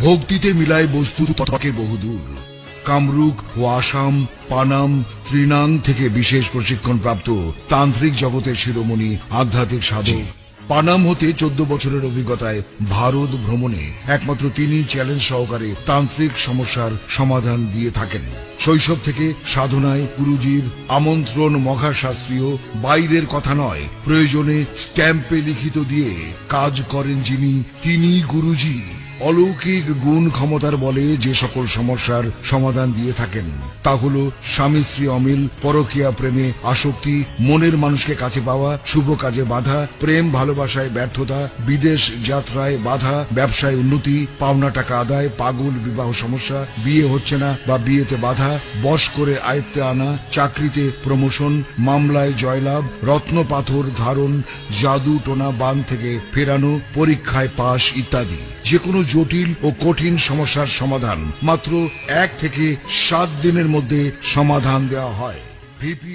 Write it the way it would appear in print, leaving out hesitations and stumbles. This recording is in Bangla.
ভক্তিতে মিলায় বস্তু তথাকে বহুদূর। কামরূপ ও আসাম, পানাম, ত্রিনাং থেকে বিশেষ প্রশিক্ষণ প্রাপ্ত তান্ত্রিক জগতের শিরোমণি আধ্যাত্মিক সাধক। পানাম হতে 14 বছরের অভিজ্ঞতায় ভারত ভ্রমণে একমাত্র তিনি চ্যালেঞ্জ সহকারে তান্ত্রিক সমস্যার সমাধান দিয়ে থাকেন। শৈশব থেকে সাধনায় গুরুজির আমন্ত্রণ মঘা শাস্ত্রীয়, বাইরের কথা নয়, প্রয়োজনে স্ট্যাম্পে লিখিত দিয়ে কাজ করেন যিনি, তিনি গুরুজি। অলৌকিক গুণ ক্ষমতার বলে যে সকল সমস্যার সমাধান দিয়ে থাকেন তা হল স্বামী স্ত্রী অমিল, পরকীয়া প্রেমে আসক্তি, মনের মানুষকে কাছে পাওয়া, শুভ কাজে বাধা, প্রেম ভালোবাসায় ব্যর্থতা, বিদেশ যাত্রায় বাধা, ব্যবসায় উন্নতি, পাওনা টাকা আদায়, পাগল বিবাহ সমস্যা, বিয়ে হচ্ছে না বা বিয়েতে বাধা, বশ করে আয়ত্তে আনা, চাকরিতে প্রমোশন, মামলায় জয়লাভ, রত্ন পাথর ধারণ, জাদু টোনা বান থেকে ফেরানো, পরীক্ষায় পাশ ইত্যাদি। যে কোনো জটিল ও কঠিন সমস্যার সমাধান মাত্র 1 থেকে 7 দিনের মধ্যে সমাধান দেওয়া হয়। ভিপি